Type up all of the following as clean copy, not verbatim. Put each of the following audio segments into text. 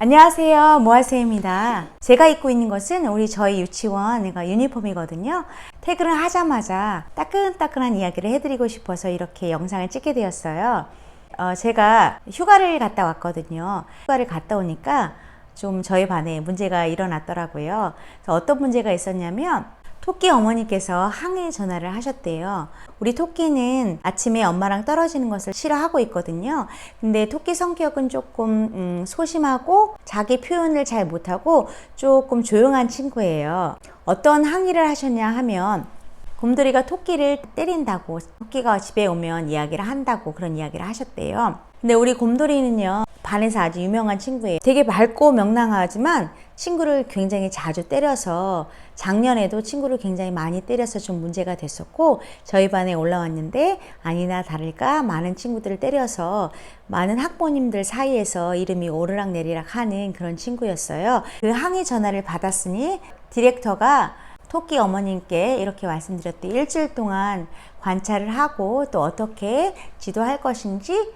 안녕하세요, 모아세입니다. 제가 입고 있는 것은 저희 유치원 유니폼이거든요. 퇴근을 하자마자 따끈따끈한 이야기를 해드리고 싶어서 이렇게 영상을 찍게 되었어요. 제가 휴가를 갔다 왔거든요. 휴가를 갔다 오니까 좀 저희 반에 문제가 일어났더라고요. 그래서 어떤 문제가 있었냐면 토끼 어머니께서 항해 전화를 하셨대요. 우리 토끼는 아침에 엄마랑 떨어지는 것을 싫어하고 있거든요. 근데 토끼 성격은 조금 소심하고 자기 표현을 잘 못하고 조금 조용한 친구예요. 어떤 항의를 하셨냐 하면 곰돌이가 토끼를 때린다고, 토끼가 집에 오면 이야기를 한다고 그런 이야기를 하셨대요. 근데 우리 곰돌이는요, 반에서 아주 유명한 친구예요. 되게 밝고 명랑하지만 친구를 굉장히 자주 때려서 작년에도 친구를 굉장히 많이 때려서 좀 문제가 됐었고, 저희 반에 올라왔는데 아니나 다를까 많은 친구들을 때려서 많은 학부모님들 사이에서 이름이 오르락내리락 하는 그런 친구였어요. 그 항의 전화를 받았으니 디렉터가 토끼 어머님께 이렇게 말씀드렸대. 일주일 동안 관찰을 하고 또 어떻게 지도할 것인지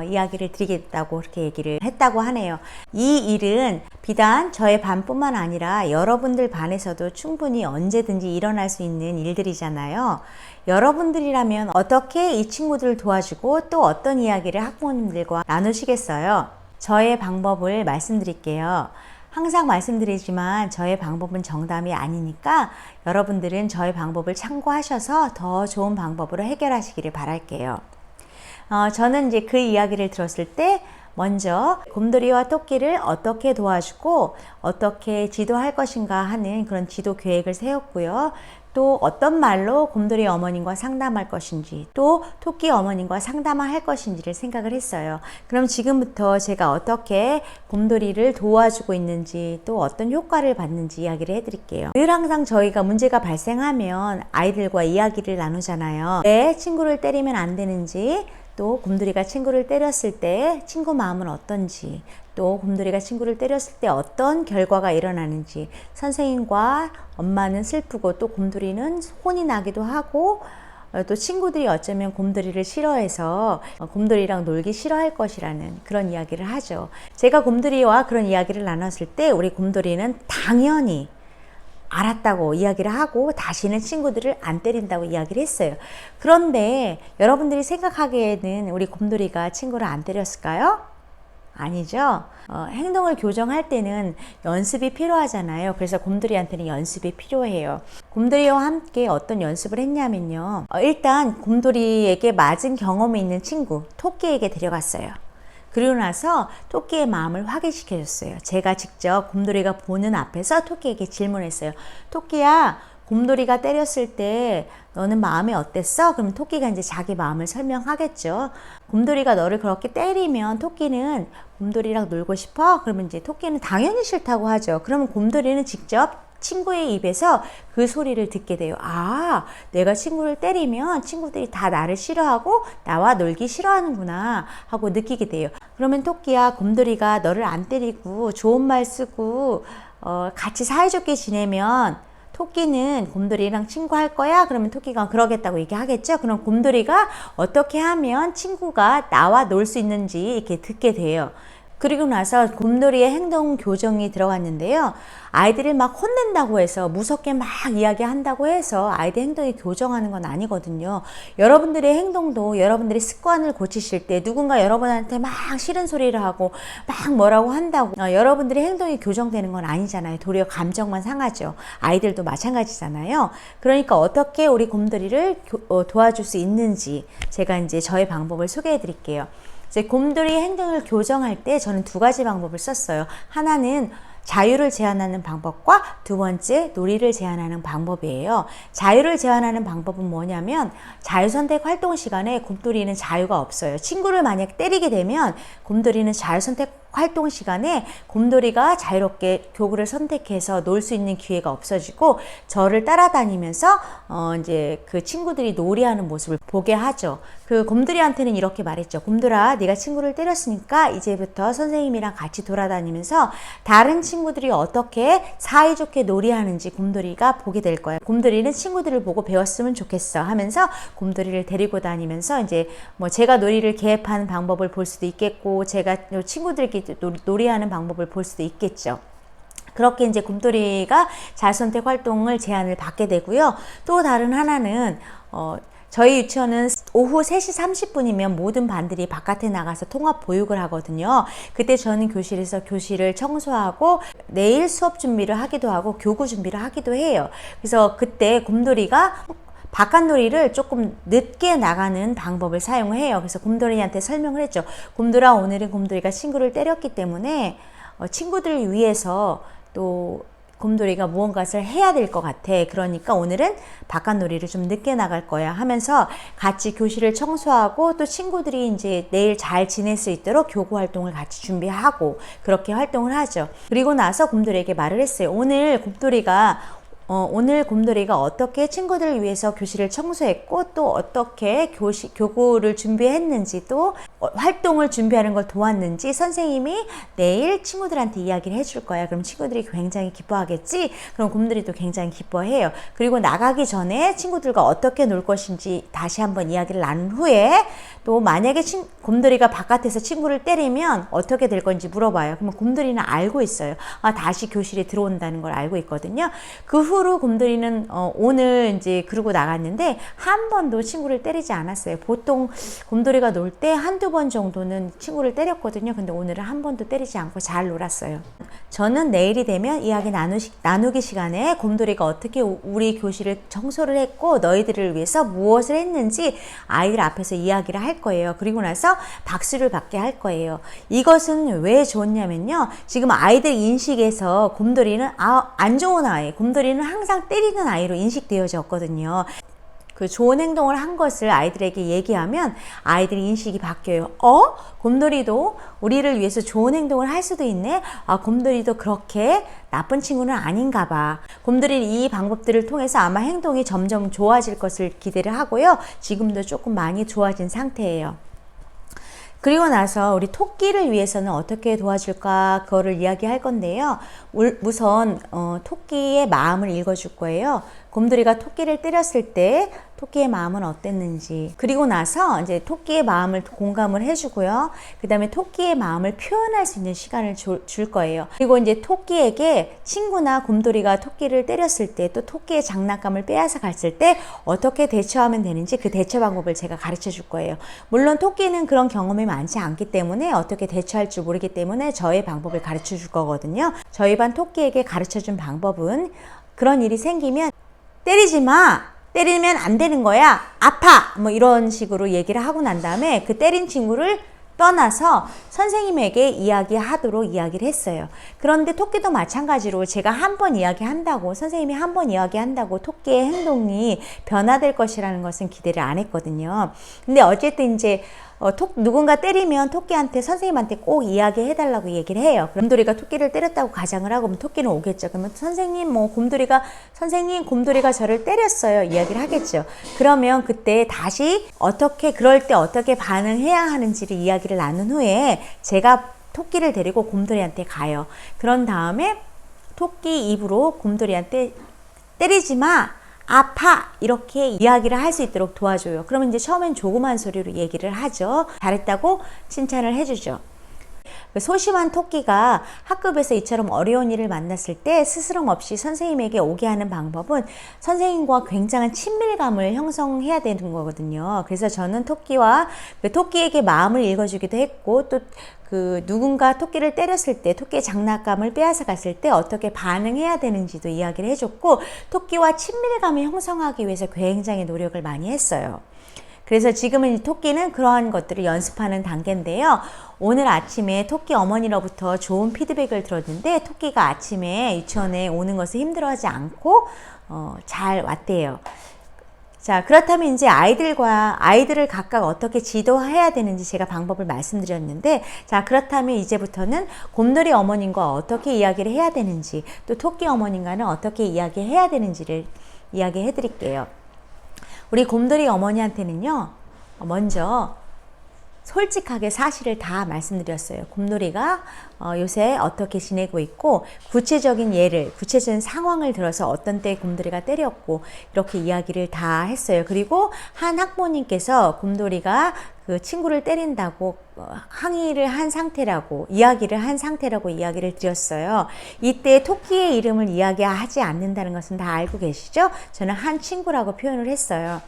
이야기를 드리겠다고 그렇게 얘기를 했다고 하네요. 이 일은 비단 저의 반뿐만 아니라 여러분들 반에서도 충분히 언제든지 일어날 수 있는 일들이잖아요. 여러분들이라면 어떻게 이 친구들을 도와주고 또 어떤 이야기를 학부모님들과 나누시겠어요? 저의 방법을 말씀드릴게요. 항상 말씀드리지만 저의 방법은 정답이 아니니까 여러분들은 저의 방법을 참고하셔서 더 좋은 방법으로 해결하시기를 바랄게요. 저는 이제 그 이야기를 들었을 때 먼저 곰돌이와 토끼를 어떻게 도와주고 어떻게 지도할 것인가 하는 그런 지도 계획을 세웠고요. 또 어떤 말로 곰돌이 어머님과 상담할 것인지, 또 토끼 어머님과 상담을 할 것인지를 생각을 했어요. 그럼 지금부터 제가 어떻게 곰돌이를 도와주고 있는지, 또 어떤 효과를 받는지 이야기를 해드릴게요. 늘 항상 저희가 문제가 발생하면 아이들과 이야기를 나누잖아요. 왜 친구를 때리면 안 되는지, 또 곰돌이가 친구를 때렸을 때 친구 마음은 어떤지, 또 곰돌이가 친구를 때렸을 때 어떤 결과가 일어나는지, 선생님과 엄마는 슬프고 또 곰돌이는 혼이 나기도 하고, 또 친구들이 어쩌면 곰돌이를 싫어해서 곰돌이랑 놀기 싫어할 것이라는 그런 이야기를 하죠. 제가 곰돌이와 그런 이야기를 나눴을 때 우리 곰돌이는 당연히 알았다고 이야기를 하고 다시는 친구들을 안 때린다고 이야기를 했어요. 그런데 여러분들이 생각하기에는 우리 곰돌이가 친구를 안 때렸을까요? 아니죠. 행동을 교정할 때는 연습이 필요하잖아요. 그래서 곰돌이한테는 연습이 필요해요. 곰돌이와 함께 어떤 연습을 했냐면요. 일단 곰돌이에게 맞은 경험이 있는 친구 토끼에게 데려갔어요. 그리고 나서 토끼의 마음을 확인시켜줬어요. 제가 직접 곰돌이가 보는 앞에서 토끼에게 질문했어요. 토끼야, 곰돌이가 때렸을 때 너는 마음이 어땠어? 그럼 토끼가 이제 자기 마음을 설명하겠죠. 곰돌이가 너를 그렇게 때리면 토끼는 곰돌이랑 놀고 싶어? 그러면 이제 토끼는 당연히 싫다고 하죠. 그러면 곰돌이는 직접 친구의 입에서 그 소리를 듣게 돼요. 아, 내가 친구를 때리면 친구들이 다 나를 싫어하고 나와 놀기 싫어하는구나 하고 느끼게 돼요. 그러면 토끼야, 곰돌이가 너를 안 때리고 좋은 말 쓰고 같이 사이좋게 지내면 토끼는 곰돌이랑 친구할 거야? 그러면 토끼가 그러겠다고 얘기하겠죠? 그럼 곰돌이가 어떻게 하면 친구가 나와 놀 수 있는지 이렇게 듣게 돼요. 그리고 나서 곰돌이의 행동 교정이 들어갔는데요. 아이들을 막 혼낸다고 해서 무섭게 막 이야기한다고 해서 아이들 행동이 교정하는 건 아니거든요. 여러분들의 행동도 여러분들의 습관을 고치실 때 누군가 여러분한테 막 싫은 소리를 하고 막 뭐라고 한다고 여러분들의 행동이 교정되는 건 아니잖아요. 도리어 감정만 상하죠. 아이들도 마찬가지잖아요. 그러니까 어떻게 우리 곰돌이를 도와줄 수 있는지 제가 이제 저의 방법을 소개해 드릴게요. 곰돌이의 행동을 교정할 때 저는 두 가지 방법을 썼어요. 하나는 자유를 제한하는 방법과 두 번째 놀이를 제한하는 방법이에요. 자유를 제한하는 방법은 뭐냐면 자유선택 활동 시간에 곰돌이는 자유가 없어요. 친구를 만약 때리게 되면 곰돌이는 자유선택 활동 시간에 곰돌이가 자유롭게 교구를 선택해서 놀 수 있는 기회가 없어지고 저를 따라다니면서 이제 그 친구들이 놀이하는 모습을 보게 하죠. 그 곰돌이한테는 이렇게 말했죠. 곰돌아, 네가 친구를 때렸으니까 이제부터 선생님이랑 같이 돌아다니면서 다른 친구들이 어떻게 사이좋게 놀이하는지 곰돌이가 보게 될 거야. 곰돌이는 친구들을 보고 배웠으면 좋겠어 하면서 곰돌이를 데리고 다니면서 이제 뭐 제가 놀이를 계획하는 방법을 볼 수도 있겠고 제가 친구들끼리 곰돌이 놀이하는 방법을 볼 수도 있겠죠. 그렇게 이제 곰돌이가 자선택 활동을 제안을 받게 되고요. 또 다른 하나는 저희 유치원은 오후 3시 30분이면 모든 반들이 바깥에 나가서 통합 보육을 하거든요. 그때 저는 교실에서 교실을 청소하고 내일 수업 준비를 하기도 하고 교구 준비를 하기도 해요. 그래서 그때 곰돌이가 바깥놀이를 조금 늦게 나가는 방법을 사용해요. 그래서 곰돌이한테 설명을 했죠. 곰돌아, 오늘은 곰돌이가 친구를 때렸기 때문에 친구들을 위해서 또 곰돌이가 무언가를 해야 될 것 같아. 그러니까 오늘은 바깥놀이를 좀 늦게 나갈 거야 하면서 같이 교실을 청소하고 또 친구들이 이제 내일 잘 지낼 수 있도록 교구 활동을 같이 준비하고 그렇게 활동을 하죠. 그리고 나서 곰돌이에게 말을 했어요. 오늘 곰돌이가 어떻게 친구들을 위해서 교실을 청소했고 또 어떻게 교구를 준비했는지 또 활동을 준비하는 걸 도왔는지 선생님이 내일 친구들한테 이야기를 해줄 거야. 그럼 친구들이 굉장히 기뻐하겠지? 그럼 곰돌이도 굉장히 기뻐해요. 그리고 나가기 전에 친구들과 어떻게 놀 것인지 다시 한번 이야기를 나눈 후에 또 만약에 곰돌이가 바깥에서 친구를 때리면 어떻게 될 건지 물어봐요. 그러면 곰돌이는 알고 있어요. 다시 교실에 들어온다는 걸 알고 있거든요. 그 후로 곰돌이는 오늘 이제 그러고 나갔는데 한 번도 친구를 때리지 않았어요. 보통 곰돌이가 놀 때 한두 번 정도는 친구를 때렸거든요. 근데 오늘은 한 번도 때리지 않고 잘 놀았어요. 저는 내일이 되면 이야기 나누기 시간에 곰돌이가 어떻게 우리 교실을 청소를 했고 너희들을 위해서 무엇을 했는지 아이들 앞에서 이야기를 할 거예요. 그리고 나서 박수를 받게 할 거예요. 이것은 왜 좋냐면요. 지금 아이들 인식에서 곰돌이는 안 좋은 아이, 곰돌이는 항상 때리는 아이로 인식되어졌거든요. 그 좋은 행동을 한 것을 아이들에게 얘기하면 아이들의 인식이 바뀌어요. 곰돌이도 우리를 위해서 좋은 행동을 할 수도 있네. 곰돌이도 그렇게 나쁜 친구는 아닌가 봐. 곰돌이는 이 방법들을 통해서 아마 행동이 점점 좋아질 것을 기대를 하고요. 지금도 조금 많이 좋아진 상태예요. 그리고 나서 우리 토끼를 위해서는 어떻게 도와줄까 그거를 이야기할 건데요. 우선 토끼의 마음을 읽어줄 거예요. 곰돌이가 토끼를 때렸을 때 토끼의 마음은 어땠는지, 그리고 나서 이제 토끼의 마음을 공감을 해주고요. 그 다음에 토끼의 마음을 표현할 수 있는 시간을 줄 거예요. 그리고 이제 토끼에게 친구나 곰돌이가 토끼를 때렸을 때 또 토끼의 장난감을 빼앗아 갔을 때 어떻게 대처하면 되는지 그 대처 방법을 제가 가르쳐 줄 거예요. 물론 토끼는 그런 경험이 많지 않기 때문에 어떻게 대처할 줄 모르기 때문에 저의 방법을 가르쳐 줄 거거든요. 저희 반 토끼에게 가르쳐 준 방법은 그런 일이 생기면 때리지 마! 때리면 안 되는 거야. 아파! 뭐 이런 식으로 얘기를 하고 난 다음에 그 때린 친구를 떠나서 선생님에게 이야기하도록 이야기를 했어요. 그런데 토끼도 마찬가지로 제가 한 번 이야기한다고, 선생님이 한 번 이야기한다고 토끼의 행동이 변화될 것이라는 것은 기대를 안 했거든요. 근데 어쨌든 이제 누군가 때리면 토끼한테, 선생님한테 꼭 이야기해달라고 얘기를 해요. 곰돌이가 토끼를 때렸다고 가정을 하고 그러면 토끼는 오겠죠. 그러면 선생님, 선생님, 곰돌이가 저를 때렸어요. 이야기를 하겠죠. 그러면 그때 다시 그럴 때 어떻게 반응해야 하는지를 이야기를 나눈 후에 제가 토끼를 데리고 곰돌이한테 가요. 그런 다음에 토끼 입으로 곰돌이한테 때리지 마! 아파! 이렇게 이야기를 할 수 있도록 도와줘요. 그러면 이제 처음엔 조그만 소리로 얘기를 하죠. 잘했다고 칭찬을 해주죠. 소심한 토끼가 학급에서 이처럼 어려운 일을 만났을 때 스스럼 없이 선생님에게 오게 하는 방법은 선생님과 굉장한 친밀감을 형성해야 되는 거거든요. 그래서 저는 토끼에게 마음을 읽어주기도 했고, 또 누군가 토끼를 때렸을 때, 토끼의 장난감을 빼앗아 갔을 때 어떻게 반응해야 되는지도 이야기를 해줬고, 토끼와 친밀감을 형성하기 위해서 굉장히 노력을 많이 했어요. 그래서 지금은 토끼는 그러한 것들을 연습하는 단계인데요. 오늘 아침에 토끼 어머니로부터 좋은 피드백을 들었는데 토끼가 아침에 유치원에 오는 것을 힘들어하지 않고 잘 왔대요. 자, 그렇다면 이제 아이들을 각각 어떻게 지도해야 되는지 제가 방법을 말씀드렸는데, 자, 그렇다면 이제부터는 곰돌이 어머님과 어떻게 이야기를 해야 되는지, 또 토끼 어머님과는 어떻게 이야기해야 되는지를 이야기해 드릴게요. 우리 곰돌이 어머니한테는요, 먼저 솔직하게 사실을 다 말씀드렸어요. 곰돌이가 요새 어떻게 지내고 있고 구체적인 상황을 들어서 어떤 때 곰돌이가 때렸고 이렇게 이야기를 다 했어요. 그리고 한 학부모님께서 곰돌이가 그 친구를 때린다고 항의를 한 상태라고 이야기를 드렸어요. 이때 토끼의 이름을 이야기하지 않는다는 것은 다 알고 계시죠? 저는 한 친구라고 표현을 했어요.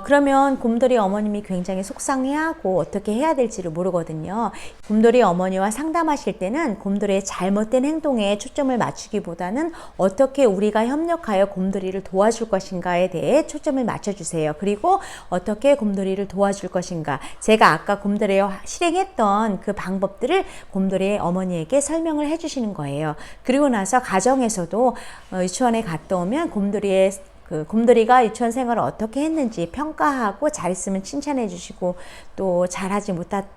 그러면 곰돌이 어머님이 굉장히 속상해하고 어떻게 해야 될지를 모르거든요. 곰돌이 어머니와 상담하실 때는 곰돌이의 잘못된 행동에 초점을 맞추기보다는 어떻게 우리가 협력하여 곰돌이를 도와줄 것인가에 대해 초점을 맞춰주세요. 그리고 어떻게 곰돌이를 도와줄 것인가. 제가 아까 곰돌이에 실행했던 그 방법들을 곰돌이의 어머니에게 설명을 해주시는 거예요. 그리고 나서 가정에서도 유치원에 갔다 오면 곰돌이가 유치원 생활을 어떻게 했는지 평가하고 잘했으면 칭찬해 주시고 또 잘하지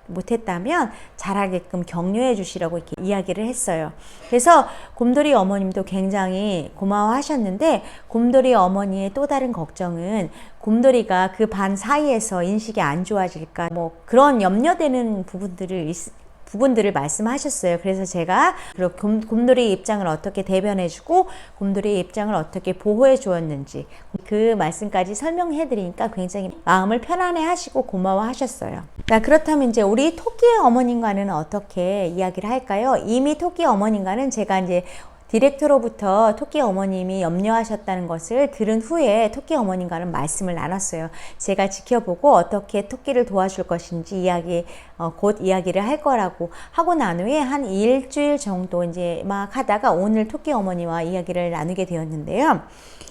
못했다면 잘하게끔 격려해 주시라고 이렇게 이야기를 했어요. 그래서 곰돌이 어머님도 굉장히 고마워하셨는데 곰돌이 어머니의 또 다른 걱정은 곰돌이가 그 반 사이에서 인식이 안 좋아질까 뭐 그런 염려되는 부분들을 말씀하셨어요. 그래서 제가 곰돌이의 입장을 어떻게 대변해주고 곰돌이의 입장을 어떻게 보호해 주었는지 그 말씀까지 설명해 드리니까 굉장히 마음을 편안해 하시고 고마워 하셨어요. 자, 그렇다면 이제 우리 토끼의 어머님과는 어떻게 이야기를 할까요? 이미 토끼 어머님과는 제가 이제 디렉터로부터 토끼 어머님이 염려하셨다는 것을 들은 후에 토끼 어머님과는 말씀을 나눴어요. 제가 지켜보고 어떻게 토끼를 도와줄 것인지 곧 이야기를 할 거라고 하고 난 후에 한 일주일 정도 이제 막 하다가 오늘 토끼 어머니와 이야기를 나누게 되었는데요.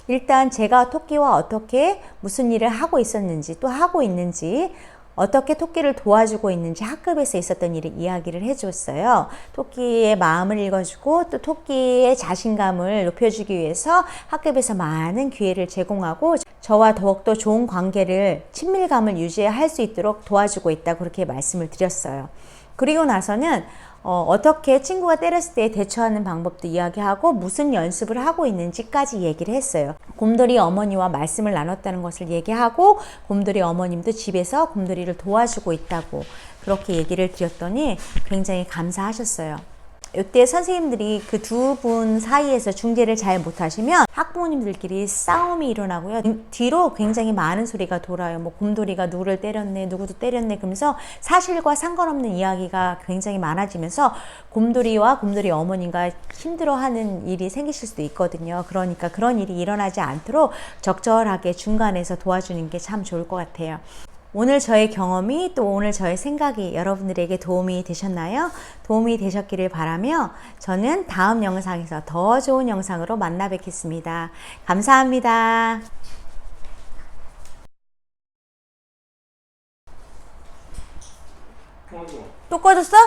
일단 제가 토끼와 어떻게 무슨 일을 하고 있었는지 또 하고 있는지 어떻게 토끼를 도와주고 있는지 학급에서 있었던 일을 이야기를 해줬어요. 토끼의 마음을 읽어주고 또 토끼의 자신감을 높여주기 위해서 학급에서 많은 기회를 제공하고 저와 더욱더 좋은 관계를 친밀감을 유지할 수 있도록 도와주고 있다고 그렇게 말씀을 드렸어요. 그리고 나서는 어떻게 친구가 때렸을 때 대처하는 방법도 이야기하고 무슨 연습을 하고 있는지까지 얘기를 했어요. 곰돌이 어머니와 말씀을 나눴다는 것을 얘기하고 곰돌이 어머님도 집에서 곰돌이를 도와주고 있다고 그렇게 얘기를 드렸더니 굉장히 감사하셨어요. 이때 선생님들이 그 두 분 사이에서 중재를 잘 못하시면 학부모님들끼리 싸움이 일어나고요. 뒤로 굉장히 많은 소리가 돌아요. 뭐 곰돌이가 누구를 때렸네, 누구도 때렸네 그러면서 사실과 상관없는 이야기가 굉장히 많아지면서 곰돌이와 곰돌이 어머니가 힘들어하는 일이 생기실 수도 있거든요. 그러니까 그런 일이 일어나지 않도록 적절하게 중간에서 도와주는 게 참 좋을 것 같아요. 오늘 저의 경험이 또 오늘 저의 생각이 여러분들에게 도움이 되셨나요? 도움이 되셨기를 바라며 저는 다음 영상에서 더 좋은 영상으로 만나 뵙겠습니다. 감사합니다. 또 꺼졌어?